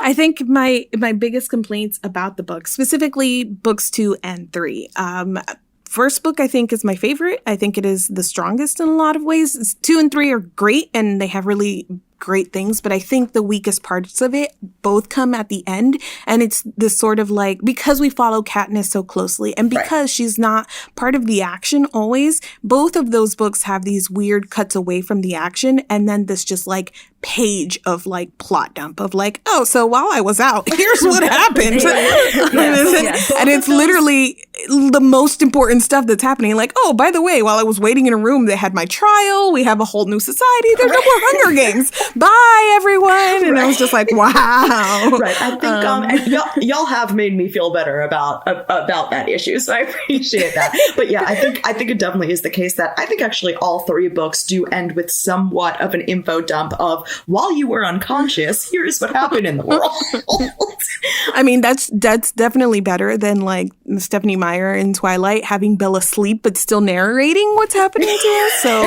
Speaker 2: I think my biggest complaints about the book, specifically books 2 and 3. First book, I think, is my favorite. I think it is the strongest in a lot of ways. 2 and 3 are great, and they have really great things, but I think the weakest parts of it both come at the end, and it's this sort of like, because we follow Katniss so closely, and because she's not part of the action always, both of those books have these weird cuts away from the action, and then this just like page of like plot dump of like, oh, so while I was out, here's what happened. And it's literally the most important stuff that's happening. Like, oh, by the way, while I was waiting in a room, they had my trial. We have a whole new society. There's no more Hunger Games. Bye, everyone. And I was just like, wow.
Speaker 3: Right. I think and y'all have made me feel better about that issue, so I appreciate that. But yeah, I think it definitely is the case that I think actually all 3 books do end with somewhat of an info dump of, while you were unconscious, here's what happened in the world.
Speaker 2: I mean, that's definitely better than like Stephenie Meyer in Twilight having Bella sleep but still narrating what's happening to her. So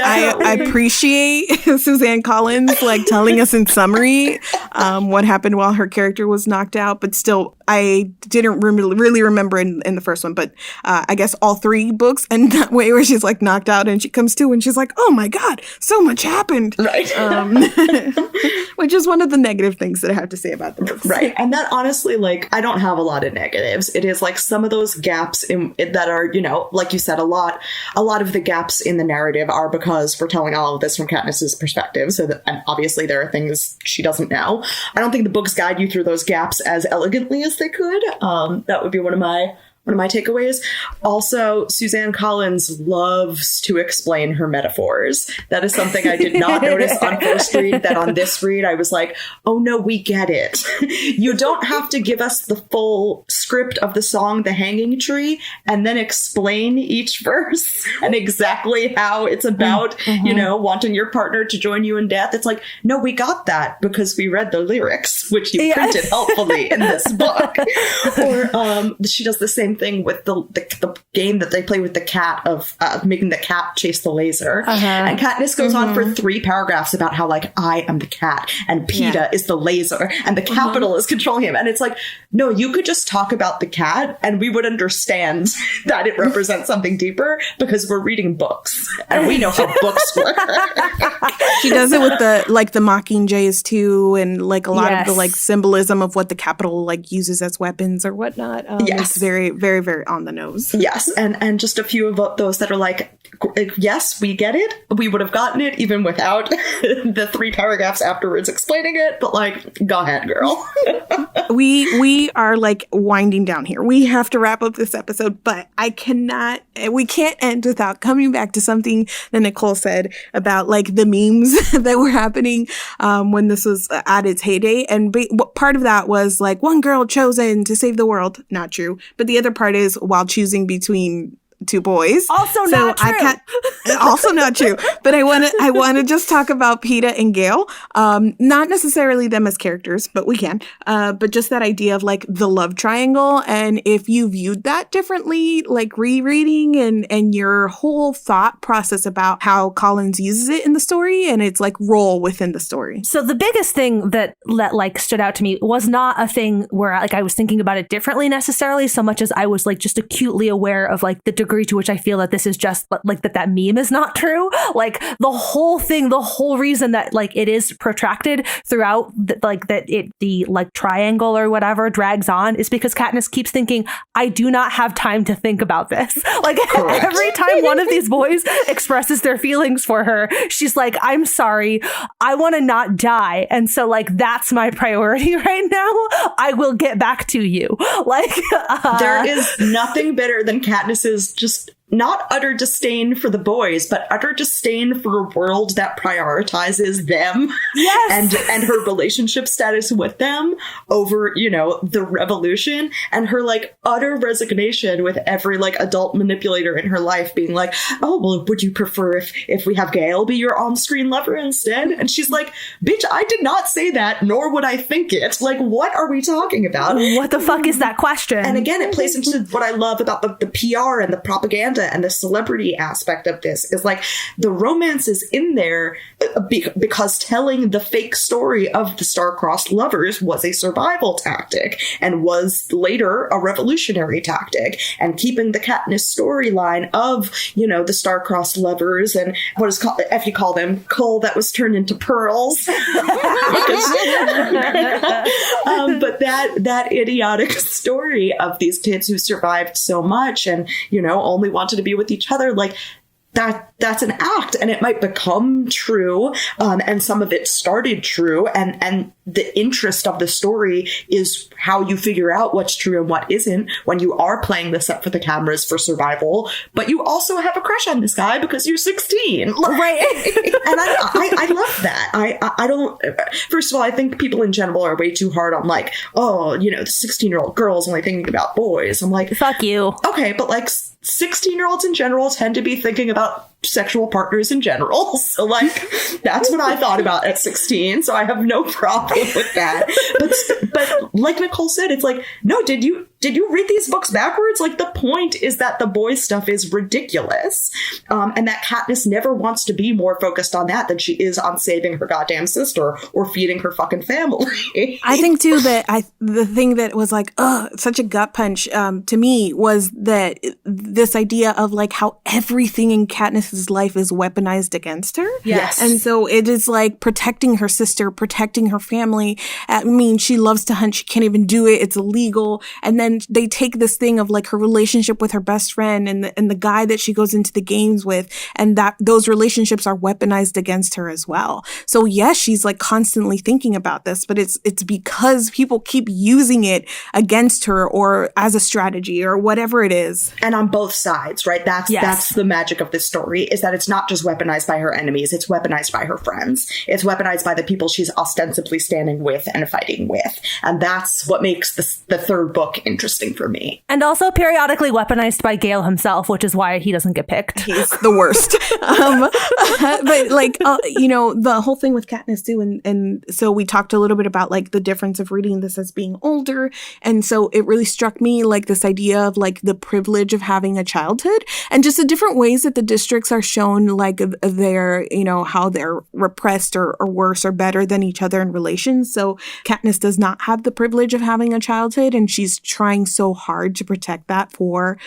Speaker 2: I appreciate Suzanne Collins like telling us in summary what happened while her character was knocked out, but still I didn't really remember in the first one, but I guess all 3 books and that way where she's like knocked out and she comes to and she's like, oh my God, so much happened. Right. Which is one of the negative things that I have to say about the books.
Speaker 3: Right. And that honestly, like, I don't have a lot of negatives. It is like some of those gaps that are, like you said, a lot of the gaps in the narrative are because we're telling all of this from Katniss's perspective. And obviously there are things she doesn't know. I don't think the books guide you through those gaps as elegantly as they could. That would be one of one of my takeaways. Also, Suzanne Collins loves to explain her metaphors. That is something I did not notice on first read, that on this read, I was like, oh no, we get it. You don't have to give us the full script of the song, The Hanging Tree, and then explain each verse and exactly how it's about, you know, wanting your partner to join you in death. It's like, no, we got that because we read the lyrics, which you printed helpfully in this book. Or she does the same thing with the game that they play with the cat of making the cat chase the laser. And Katniss goes on for 3 paragraphs about how, like, I am the cat and PETA is the laser and the capital is controlling him. And it's like, no, you could just talk about the cat and we would understand that it represents something deeper because we're reading books and we know how books work.
Speaker 2: She does it with the Mockingjays too, and like a lot of the like symbolism of what the capital like uses as weapons or whatnot. It's very, very, very on the nose.
Speaker 3: Yes, and just a few of those that are like, yes, we get it. We would have gotten it even without the 3 paragraphs afterwards explaining it. But like, go ahead, girl.
Speaker 2: We are like winding down here. We have to wrap up this episode, but we can't end without coming back to something that Nicole said about like the memes that were happening when this was at its heyday. And part of that was like one girl chosen to save the world. Not true. But the other part is while choosing between 2 boys.
Speaker 1: Also not true.
Speaker 2: Also not true. But I want to just talk about PETA and Gale. Not necessarily them as characters, but we can. But just that idea of like the love triangle. And if you viewed that differently, like rereading and your whole thought process about how Collins uses it in the story and its like role within the story.
Speaker 1: So the biggest thing that like stood out to me was not a thing where like I was thinking about it differently necessarily, so much as I was like just acutely aware of like the degree to which I feel that this is just like that meme is not true. Like the whole thing, the whole reason that like it is protracted throughout the triangle or whatever drags on is because Katniss keeps thinking, I do not have time to think about this. Like every time one of these boys expresses their feelings for her, she's like, I'm sorry, I want to not die. And so like, that's my priority right now. I will get back to you. Like
Speaker 3: there is nothing better than Katniss's just not utter disdain for the boys, but utter disdain for a world that prioritizes them and her relationship status with them over, you know, the revolution, and her like utter resignation with every like adult manipulator in her life being like, oh, well, would you prefer if we have Gale be your on-screen lover instead? And she's like, bitch, I did not say that, nor would I think it. Like, what are we talking about?
Speaker 1: What the fuck is that question?
Speaker 3: And again, it plays into what I love about the PR and the propaganda and the celebrity aspect of this is like the romance is in there because telling the fake story of the star-crossed lovers was a survival tactic and was later a revolutionary tactic, and keeping the Katniss storyline of, you know, the star-crossed lovers and what is called, if you call them coal that was turned into pearls. But that idiotic story of these kids who survived so much and, you know, only wanted to be with each other, like that's an act, and it might become true, and some of it started true, and the interest of the story is how you figure out what's true and what isn't when you are playing this up for the cameras for survival, but you also have a crush on this guy because you're 16,
Speaker 1: right?
Speaker 3: And I love that. I don't. First of all, I think people in general are way too hard on like, oh, you know, the 16-year-old girl's only thinking about boys. I'm like,
Speaker 1: fuck you.
Speaker 3: Okay, but like 16-year-olds in general tend to be thinking about sexual partners in general. So like, that's what I thought about at 16. So I have no problem with that. But like Nicole said, it's like, no, did you read these books backwards? Like, the point is that the boy stuff is ridiculous. And that Katniss never wants to be more focused on that than she is on saving her goddamn sister or feeding her fucking family.
Speaker 2: I think too that the thing that was like, such a gut punch to me was that this idea of like how everything in Katniss's life is weaponized against her.
Speaker 3: Yes.
Speaker 2: And so it is like protecting her sister, protecting her family. I mean, she loves to hunt. She can't even do it. It's illegal. And then then they take this thing of like her relationship with her best friend and the guy that she goes into the games with, and that those relationships are weaponized against her as well. So yes, she's like constantly thinking about this, but it's because people keep using it against her or as a strategy or whatever it is.
Speaker 3: And on both sides, right? That's the magic of this story, is that it's not just weaponized by her enemies, it's weaponized by her friends. It's weaponized by the people she's ostensibly standing with and fighting with. And that's what makes the third book interesting for me.
Speaker 1: And also periodically weaponized by Gale himself, which is why he doesn't get picked.
Speaker 2: He's the worst. But like, the whole thing with Katniss too. And so we talked a little bit about like the difference of reading this as being older. And so it really struck me like this idea of like the privilege of having a childhood and just the different ways that the districts are shown, like their, how they're repressed or worse or better than each other in relations. So Katniss does not have the privilege of having a childhood, and she's trying so hard to protect that for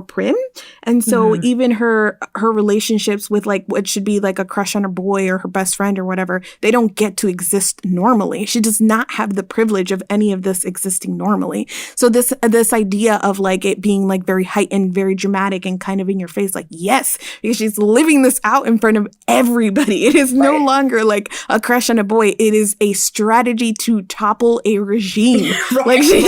Speaker 2: Prim. And so even her relationships with like what should be like a crush on a boy or her best friend or whatever, they don't get to exist normally. She does not have the privilege of any of this existing normally. So this idea of like it being like very heightened, very dramatic and kind of in your face, like yes, because she's living this out in front of everybody. It is no longer like a crush on a boy. It is a strategy to topple a regime. Like she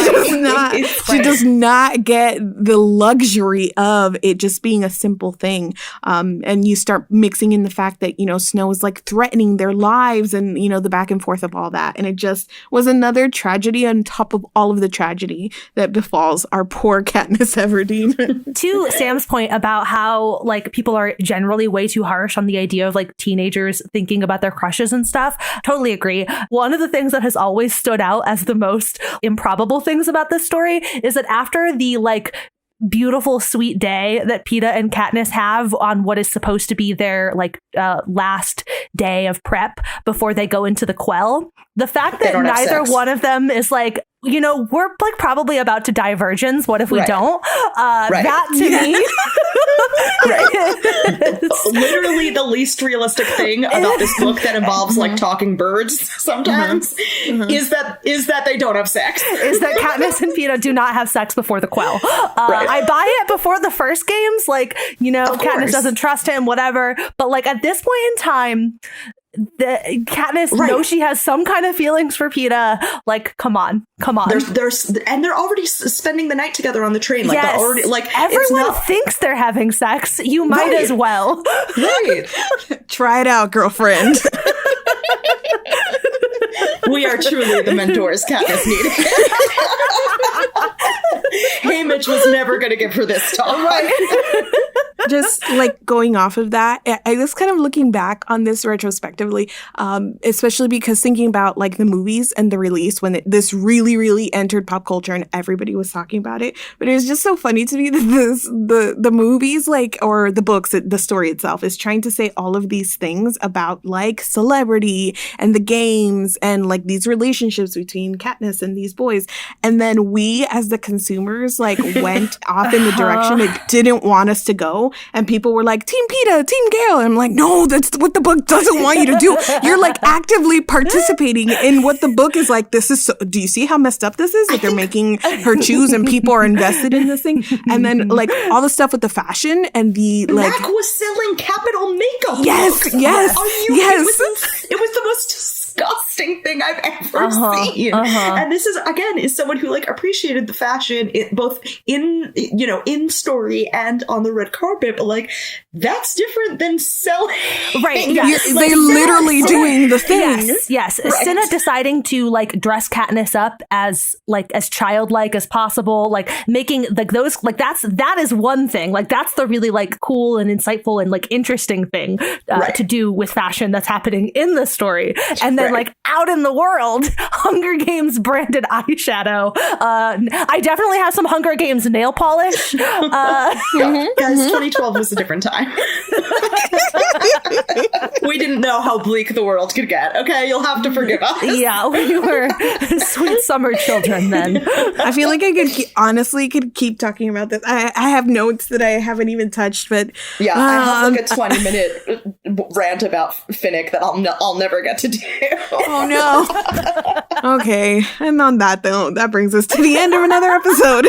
Speaker 2: does not get the luxury of it just being a simple thing. And you start mixing in the fact that, Snow is like threatening their lives and, the back and forth of all that. And it just was another tragedy on top of all of the tragedy that befalls our poor Katniss Everdeen.
Speaker 1: To Sam's point about how like people are generally way too harsh on the idea of like teenagers thinking about their crushes and stuff. Totally agree. One of the things that has always stood out as the most improbable things about this story is that after the like beautiful, sweet day that Peeta and Katniss have on what is supposed to be their like last day of prep before they go into the Quell, the fact that neither one of them is like, we're like probably about to die virgins. What if we don't? That to me.
Speaker 3: Literally the least realistic thing about this book that involves like talking birds sometimes is that they don't have sex.
Speaker 1: Is that Katniss and Peeta do not have sex before the Quell. I buy it before the first games. Like, Katniss doesn't trust him, whatever. But like at this point in time, Katniss knows she has some kind of feelings for Peeta. Like, come on. And they're already spending the night together on the train. Like, they're already like everyone thinks they're having sex. You might as well.
Speaker 3: Right.
Speaker 2: Try it out, girlfriend.
Speaker 3: We are truly the mentors Katniss needed. Haymitch was never going to give her this talk.
Speaker 2: Just like going off of that, I was kind of looking back on this retrospectively, especially because thinking about like the movies and the release when this really, really entered pop culture and everybody was talking about it. But it was just so funny to me that the movies, like, or the books, the story itself is trying to say all of these things about like celebrity and the games and like these relationships between Katniss and these boys. And then we as the consumers like went off in the direction it didn't want us to go. And people were like, Team Peeta, Team Gale. And I'm like, no, that's what the book doesn't want you to do. You're like actively participating in what the book is like. This is so, do you see how messed up this is? That they're making her choose and people are invested in this thing. And then like all the stuff with the fashion and the like.
Speaker 3: Mac was selling capital makeup.
Speaker 2: Yes.
Speaker 3: It was the most disgusting thing I've ever seen. And this is someone who like appreciated the fashion both in story and on the red carpet, but like that's different than selling.
Speaker 1: Right. Yes.
Speaker 2: They're literally doing the thing.
Speaker 1: Yes. Right. Cinna deciding to like dress Katniss up as childlike as possible, like making like those like that is one thing. Like that's the really like cool and insightful and like interesting thing to do with fashion that's happening in the story. And then like out in the world, Hunger Games branded eyeshadow. I definitely have some Hunger Games nail polish.
Speaker 3: Guys, 2012 was a different time. We didn't know how bleak the world could get. Okay, you'll have to forgive us.
Speaker 1: Yeah, we were sweet summer children then.
Speaker 2: I feel like I could keep talking about this. I have notes that I haven't even touched, but
Speaker 3: yeah, I have like a 20-minute rant about Finnick that I'll never get to do.
Speaker 2: Oh no. Okay, and on that note, that brings us to the end of another episode.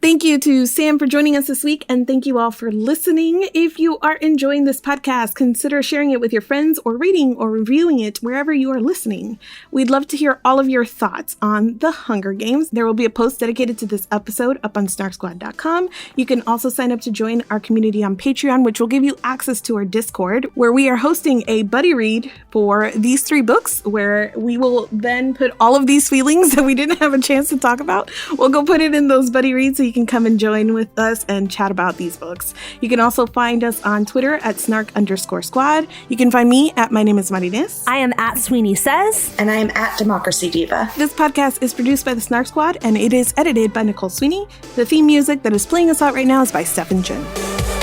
Speaker 2: Thank you to Sam for joining us this week, and thank you all for listening. If you are enjoying this podcast, consider sharing it with your friends or rating or reviewing it wherever you are listening. We'd love to hear all of your thoughts on The Hunger Games. There will be a post dedicated to this episode up on SnarkSquad.com. You can also sign up to join our community on Patreon, which will give you access to our Discord, where we are hosting a buddy read for these 3 books, where we will then put all of these feelings that we didn't have a chance to talk about. We'll go put it in those buddy reads so you can come and join with us and chat about these books. You can also find us on Twitter at @snark_squad. You can find me at My Name is Marines.
Speaker 1: I am at Sweeney Says.
Speaker 3: And I am at Democracy Diva.
Speaker 2: This podcast is produced by the Snark Squad, and it is edited by Nicole Sweeney. The theme music that is playing us out right now is by Stephen Chen.